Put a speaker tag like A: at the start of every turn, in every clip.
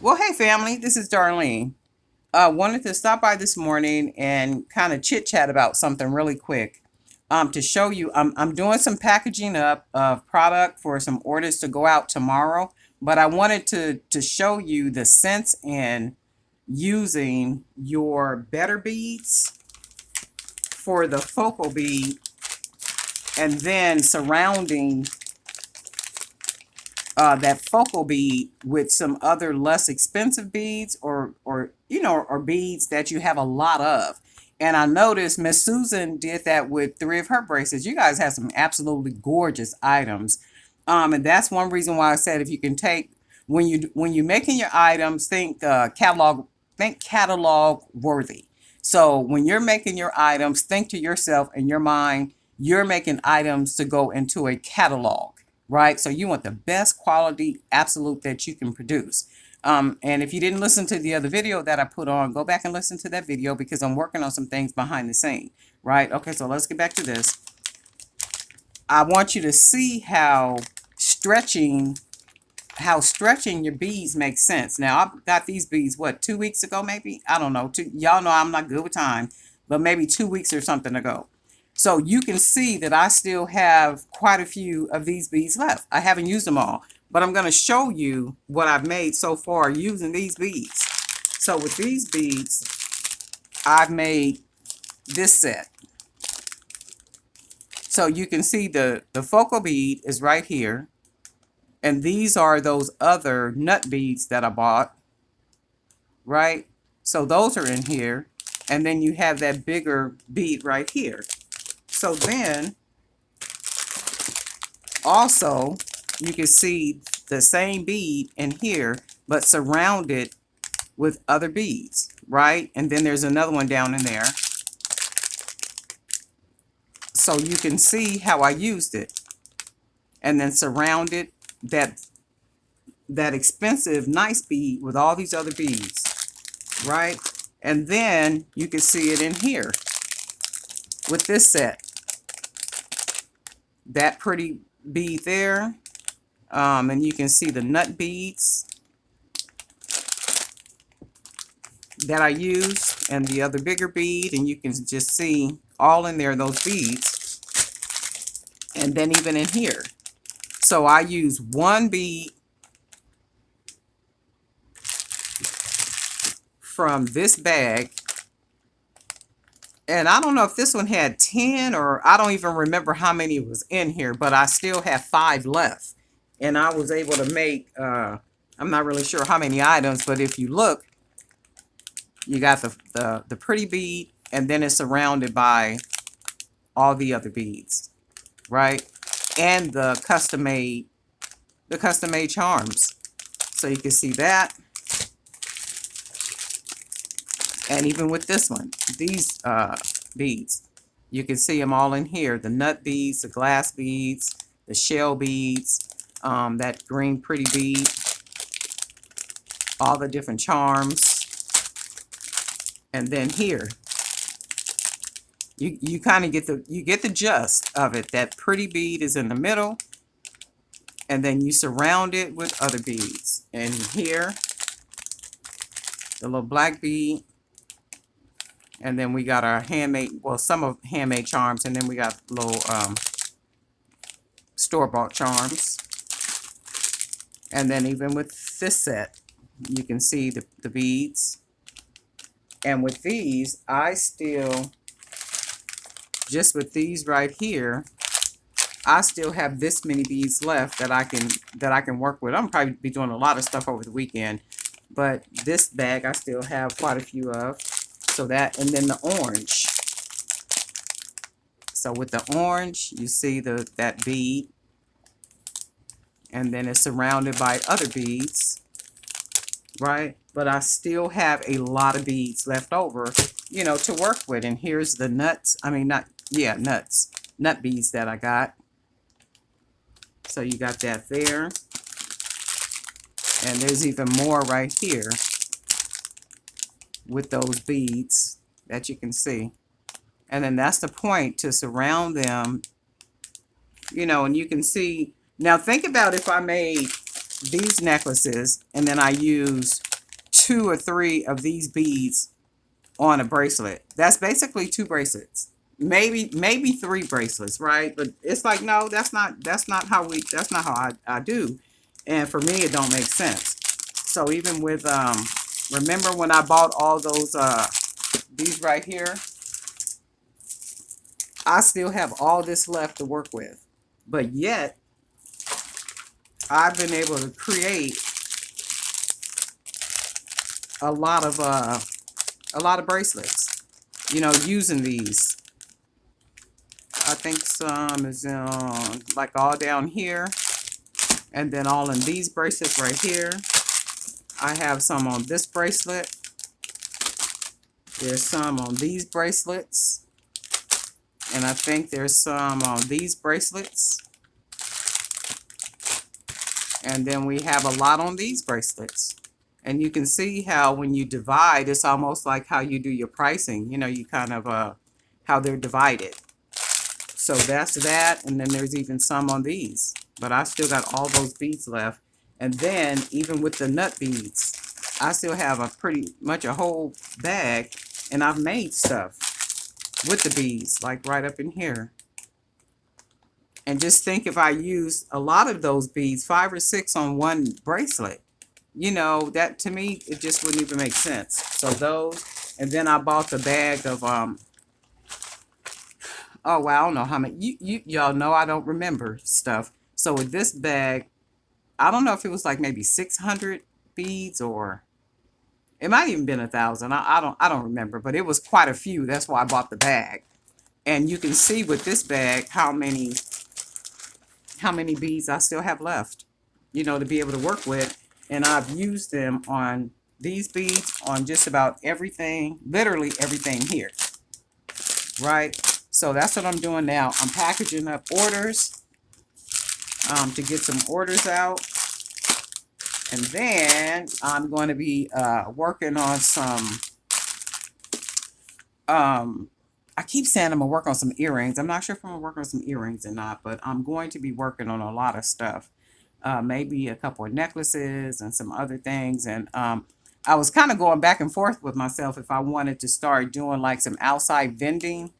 A: Well, hey family, this is Darlene. Wanted to stop by this morning and kind of chit chat about something really quick. To show you, I'm doing some packaging up of product for some orders to go out tomorrow, but I wanted to show you the sense in using your better beads for the focal bead and then surrounding that focal bead with some other less expensive beads or beads that you have a lot of. And I noticed Miss Susan did that with 3 of her bracelets. You guys have some absolutely gorgeous items. And that's one reason why I said if you can take when you're making your items, think catalog worthy. So when you're making your items, think to yourself in your mind, you're making items to go into a catalog, right? So you want the best quality absolute that you can produce. And if you didn't listen to the other video that I put on, go back and listen to that video because I'm working on some things behind the scene, right? Okay, so let's get back to this. I want you to see how stretching your beads makes sense. Now, I got these beads, what, 2 weeks ago, maybe? I don't know. Y'all know I'm not good with time, but maybe 2 weeks or something ago. So you can see that I still have quite a few of these beads left. I haven't used them all, but I'm going to show you what I've made so far using these beads. So with these beads, I've made this set. So you can see the focal bead is right here. And these are those other nut beads that I bought, right? So those are in here. And then you have that bigger bead right here. So then, also, you can see the same bead in here, but surrounded with other beads, right? And then there's another one down in there. So you can see how I used it. And then surrounded that expensive, nice bead with all these other beads, right? And then you can see it in here with this set. That pretty bead there. And you can see the nut beads that I used and the other bigger bead. And you can just see all in there, those beads. And then even in here. So I use one bead from this bag. And I don't know if this one had 10 or I don't even remember how many was in here, but I still have 5 left. And I was able to make, I'm not really sure how many items, but if you look, you got the pretty bead and then it's surrounded by all the other beads, right? And the custom made charms. So you can see that. And even with this one, these beads, you can see them all in here. The nut beads, the glass beads, the shell beads, that green pretty bead, all the different charms. And then here, you kind of get the gist of it. That pretty bead is in the middle. And then you surround it with other beads. And here, the little black bead. And then we got our handmade, well, some of handmade charms. And then we got little store-bought charms. And then even with this set, you can see the beads. And with these, I still, just with these right here, I still have this many beads left that I can work with. I'm probably be doing a lot of stuff over the weekend, but this bag I still have quite a few of. So that, and then the orange. So with the orange, you see that bead, and then it's surrounded by other beads, right? But I still have a lot of beads left over, you know, to work with. And here's the nuts. I mean, nut beads that I got. So you got that there. And there's even more right here with those beads that you can see. And then that's the point, to surround them, you know, and you can see. Now think about if I made these necklaces and then I use 2 or 3 of these beads on a bracelet. That's basically 2 bracelets. Maybe 3 bracelets, right? But it's like, no, that's not how I do. And for me, it don't make sense. So even with remember when I bought all those these right here, I still have all this left to work with. But yet I've been able to create a lot of bracelets, you know, using these. I think some is like all down here, and then all in these bracelets right here. I have some on this bracelet. There's some on these bracelets, and I think there's some on these bracelets. And then we have a lot on these bracelets. And you can see how when you divide, it's almost like how you do your pricing. You know, you kind of, how they're divided. So that's that. And then there's even some on these. But I still got all those beads left. And then even with the nut beads, I still have a pretty much a whole bag. And I've made stuff with the beads, like right up in here. And just think if I used a lot of those beads, 5 or 6 on one bracelet, you know, that to me, it just wouldn't even make sense. So those, and then I bought the bag of, oh, well, I don't know how many, y'all know I don't remember stuff. So with this bag, I don't know if it was like maybe 600 beads or it might even been 1,000. I don't remember, but it was quite a few. That's why I bought the bag. And you can see with this bag how many beads I still have left, you know, to be able to work with. And I've used them on these beads, on just about everything, literally everything here, right? So that's what I'm doing now. I'm packaging up orders to get some orders out. And then I'm going to be working on some, I keep saying I'm going to work on some earrings. I'm not sure if I'm going to work on some earrings or not, but I'm going to be working on a lot of stuff. Maybe a couple of necklaces and some other things. And I was kind of going back and forth with myself if I wanted to start doing like some outside vending.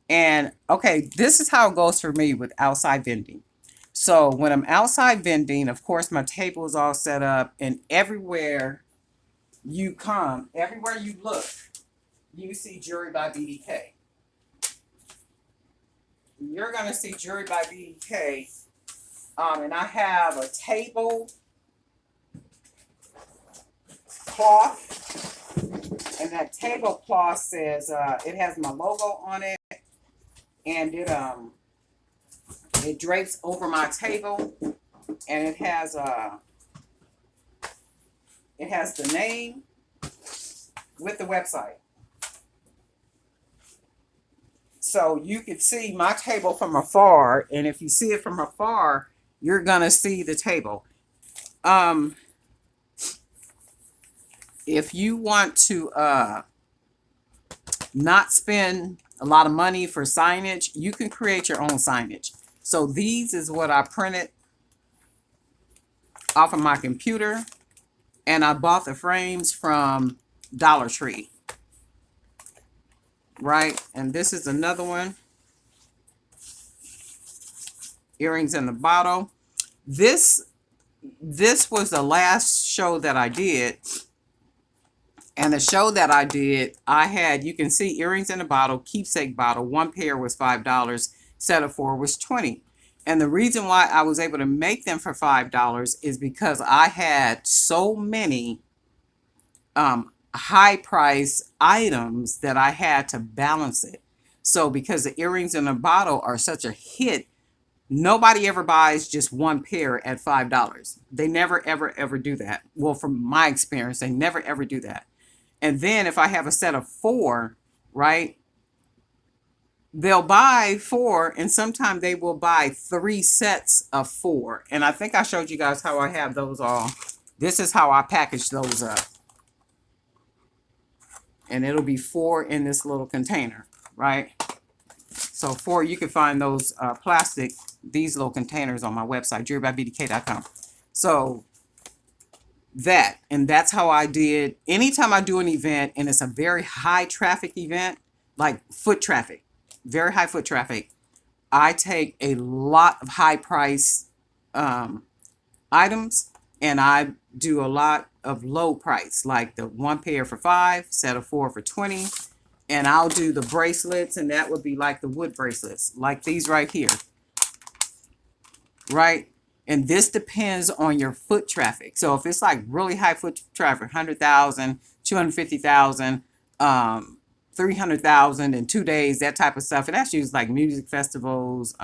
A: And okay, this is how it goes for me with outside vending. So when I'm outside vending, of course, my table is all set up, and everywhere you come, everywhere you look, you see Jewelry by BDK. You're going to see Jewelry by BDK. And I have a table cloth, and that tablecloth says it has my logo on it, and it drapes over my table, and it has the name with the website. So you can see my table from afar, and if you see it from afar, you're gonna see the table. If you want to not spend a lot of money for signage, you can create your own signage. So these is what I printed off of my computer, and I bought the frames from Dollar Tree. Right, and this is another one. Earrings in the bottle. This was the last show that I did. And the show that I did, I had, you can see earrings in a bottle, keepsake bottle. One pair was $5, set of 4 was $20. And the reason why I was able to make them for $5 is because I had so many high price items that I had to balance it. So because the earrings in a bottle are such a hit, nobody ever buys just one pair at $5. They never, ever do that. Well, from my experience, they never, ever do that. And then if I have a set of 4, right, they'll buy 4, and sometimes they will buy 3 sets of 4. And I think I showed you guys how I have those all. This is how I package those up. And it'll be 4 in this little container, right? So 4, you can find those these little containers on my website, jewelrybybdk.com. So And that's how I did. Anytime I do an event and it's a very high traffic event, like foot traffic, very high foot traffic, I take a lot of high price um, items, and I do a lot of low price, like the one pair for 5, set of 4 for 20. And I'll do the bracelets, and that would be like the wood bracelets, like these right here, right? And this depends on your foot traffic. So if it's like really high foot traffic, 100,000, 250,000, 300,000 in 2 days, that type of stuff. And that's usually like music festivals,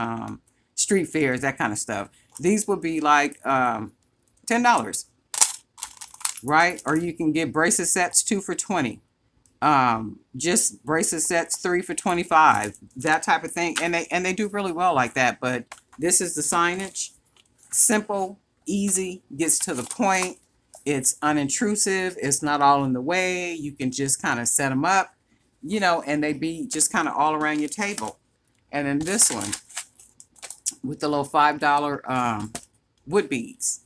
A: street fairs, that kind of stuff. These would be like $10, right? Or you can get bracelet sets 2 for 20. Just bracelet sets 3 for 25, that type of thing. And they do really well like that. But this is the signage. Simple, easy, gets to the point. It's unintrusive. It's not all in the way. You can just kind of set them up, and they be just kind of all around your table. And then this one with the little $5 wood beads.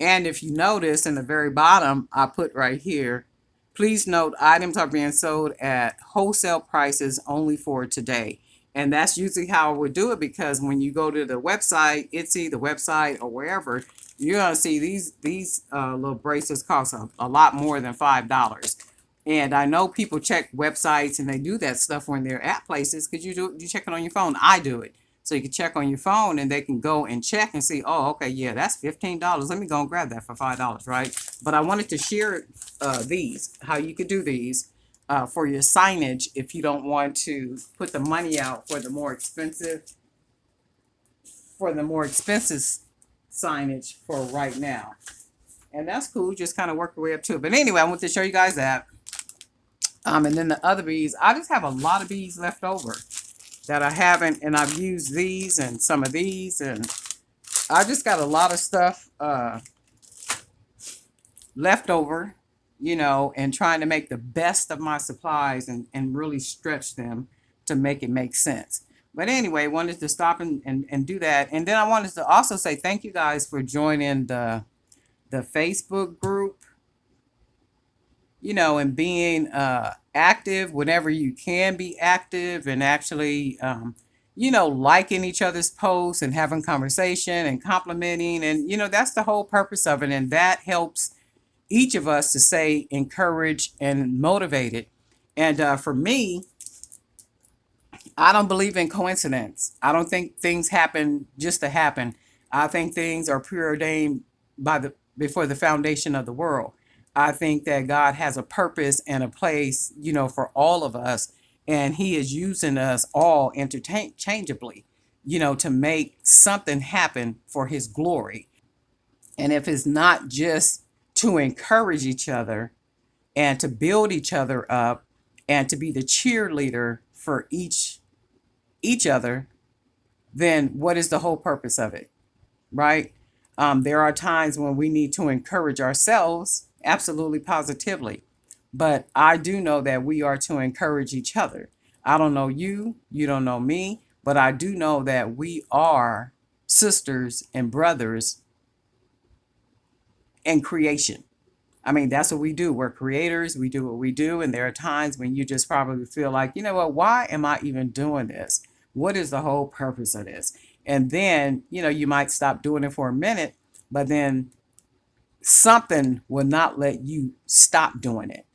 A: And if you notice in the very bottom, I put right here, please note items are being sold at wholesale prices only for today. And that's usually how I would do it, because when you go to the website, Etsy, the website, or wherever, you're going to see these little bracelets cost a lot more than $5. And I know people check websites and they do that stuff when they're at places, because you check it on your phone. I do it. So you can check on your phone and they can go and check and see, oh, okay, yeah, that's $15. Let me go and grab that for $5, right? But I wanted to share these, how you could do these for your signage if you don't want to put the money out for the more expensive signage for right now. And that's cool. Just kind of work your way up to it. But anyway, I want to show you guys that. And then the other beads, I just have a lot of beads left over that I haven't, and I've used these and some of these, and I just got a lot of stuff left over, and trying to make the best of my supplies and really stretch them to make it make sense. But anyway, wanted to stop and do that. And then I wanted to also say thank you guys for joining the Facebook group, and being active whenever you can be active, and actually, liking each other's posts and having conversation and complimenting. And, that's the whole purpose of it. And that helps each of us to stay encouraged and motivated. And for me, I don't believe in coincidence. I don't think things happen just to happen. I think things are preordained before the foundation of the world. I think that God has a purpose and a place, for all of us, and He is using us all interchangeably, to make something happen for His glory. And if it's not just to encourage each other and to build each other up and to be the cheerleader for each other, then what is the whole purpose of it, right? There are times when we need to encourage ourselves, absolutely positively. But I do know that we are to encourage each other. I don't know you, you don't know me, but I do know that we are sisters and brothers in creation. I mean, that's what we do. We're creators. We do what we do. And there are times when you just probably feel like, you know what, why am I even doing this? What is the whole purpose of this? And then, you might stop doing it for a minute, but then something will not let you stop doing it.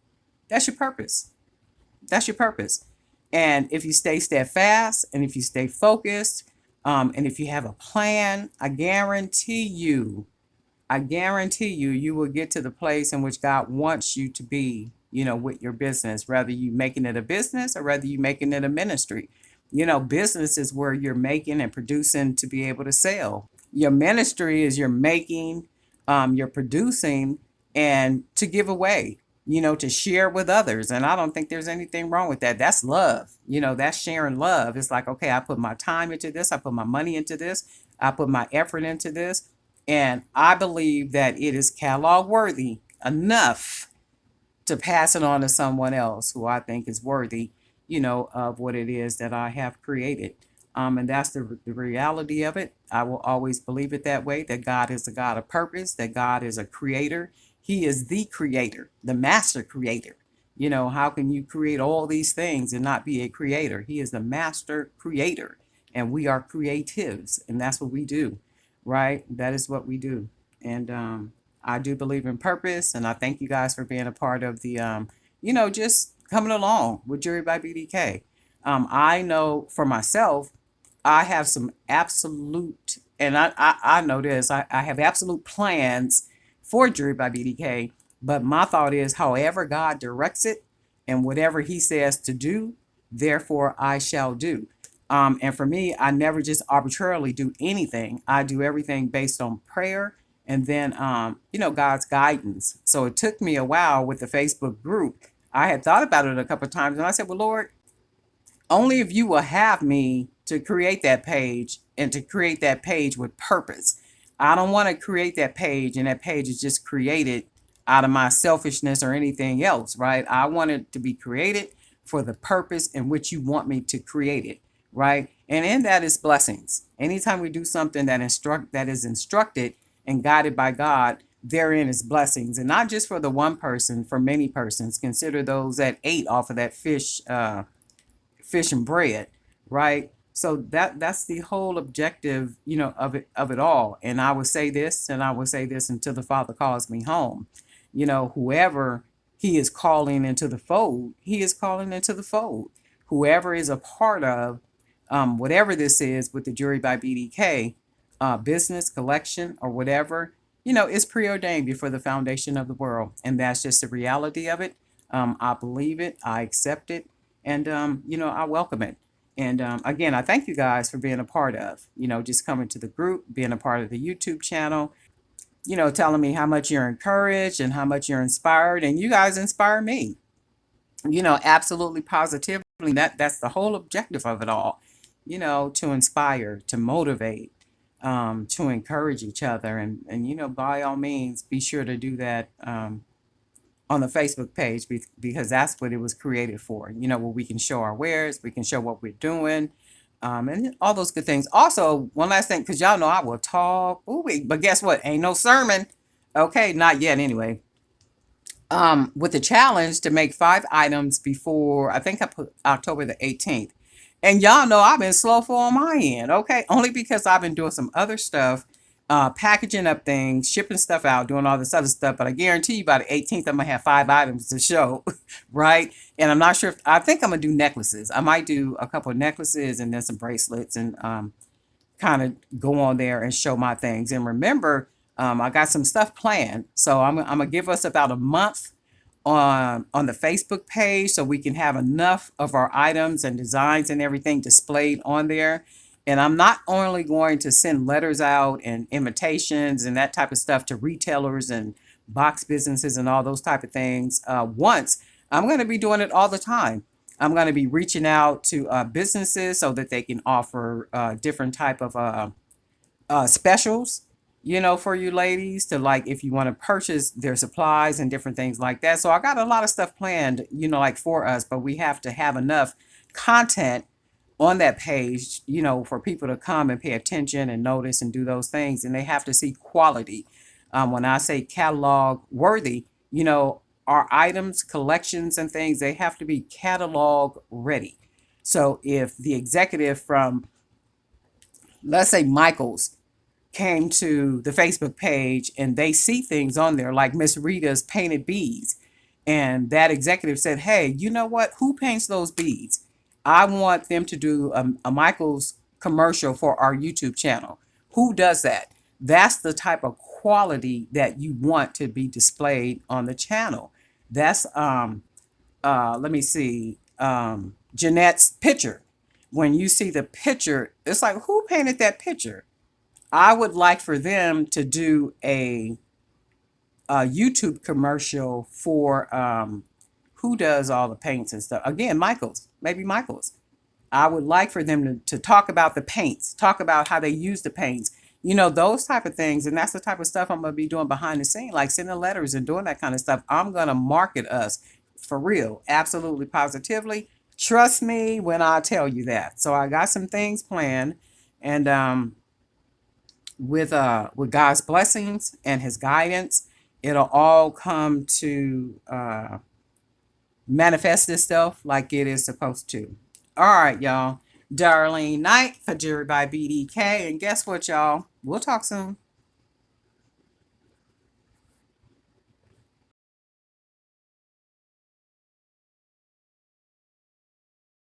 A: That's your purpose. That's your purpose. And if you stay steadfast and if you stay focused, and if you have a plan, I guarantee you, you will get to the place in which God wants you to be, with your business, whether you making it a business or whether you making it a ministry. Business is where you're making and producing to be able to sell. Your ministry is you're making, you're producing, and to give away, to share with others. And I don't think there's anything wrong with that. That's love. That's sharing love. It's like, okay, I put my time into this. I put my money into this. I put my effort into this. And I believe that it is catalog worthy enough to pass it on to someone else who I think is worthy, of what it is that I have created. And that's the reality of it. I will always believe it that way, that God is a God of purpose, that God is a creator. He is the creator, the master creator. How can you create all these things and not be a creator? He is the master creator, and we are creatives, and that's what we do, right? That is what we do. And I do believe in purpose, and I thank you guys for being a part of the, just coming along with Jewelry by BDK. I know for myself, I have some absolute, and I know this, I have absolute plans for Jewelry by BDK, but my thought is, however God directs it and whatever he says to do, therefore I shall do. And for me, I never just arbitrarily do anything. I do everything based on prayer and then, God's guidance. So it took me a while with the Facebook group. I had thought about it a couple of times and I said, well, Lord, only if you will have me to create that page and to create that page with purpose. I don't want to create that page and that page is just created out of my selfishness or anything else, right? I want it to be created for the purpose in which you want me to create it, right? And in that is blessings. Anytime we do something that is instructed and guided by God, therein is blessings. And not just for the one person, for many persons. Consider those that ate off of that fish and bread, right? So that's the whole objective, of it all. And I will say this, and I will say this until the Father calls me home. Whoever he is calling into the fold, he is calling into the fold. Whoever is a part of whatever this is with the Jewelry by BDK, business, collection, or whatever, it's preordained before the foundation of the world. And that's just the reality of it. I believe it. I accept it. And, I welcome it. And again, I thank you guys for being a part of, just coming to the group, being a part of the YouTube channel, telling me how much you're encouraged and how much you're inspired. And you guys inspire me, absolutely positively. That's the whole objective of it all, to inspire, to motivate, to encourage each other. And by all means, be sure to do that on the Facebook page because that's what it was created for, where we can show our wares, we can show what we're doing, and all those good things. Also, one last thing, because y'all know I will talk, but guess what? Ain't no sermon. Okay, not yet anyway. With the challenge to make 5 items before, I think I put October the 18th. And y'all know I've been slowful on my end, okay? Only because I've been doing some other stuff, packaging up things, shipping stuff out, doing all this other stuff. But I guarantee you by the 18th, I'm going to have 5 items to show, right? And I'm not sure I think I'm going to do necklaces. I might do a couple of necklaces and then some bracelets and kind of go on there and show my things. And remember, I got some stuff planned. So I'm going to give us about a month on the Facebook page so we can have enough of our items and designs and everything displayed on there. And I'm not only going to send letters out and invitations and that type of stuff to retailers and box businesses and all those type of things once. I'm going to be doing it all the time. I'm going to be reaching out to businesses so that they can offer different type of specials, for you ladies to, like, if you want to purchase their supplies and different things like that. So I got a lot of stuff planned, like for us, but we have to have enough content on that page, for people to come and pay attention and notice and do those things. And they have to see quality. When I say catalog worthy, our items, collections and things, they have to be catalog ready. So if the executive from, let's say, Michael's came to the Facebook page and they see things on there like Miss Rita's painted beads, and that executive said, hey, you know what? Who paints those beads? I want them to do a Michael's commercial for our YouTube channel. Who does that? That's the type of quality that you want to be displayed on the channel. That's, let me see, Jeanette's picture. When you see the picture, it's like, who painted that picture? I would like for them to do a YouTube commercial for who does all the paints and stuff. Again, Michael's, maybe Michael's. I would like for them to talk about the paints, talk about how they use the paints, those type of things. And that's the type of stuff I'm going to be doing behind the scene, like sending letters and doing that kind of stuff. I'm going to market us for real, absolutely, positively. Trust me when I tell you that. So I got some things planned, and with God's blessings and His guidance, it'll all come to manifest itself like it is supposed to. All right, y'all. Darlene Knight for Jewelry by BDK, and guess what, y'all? We'll talk soon.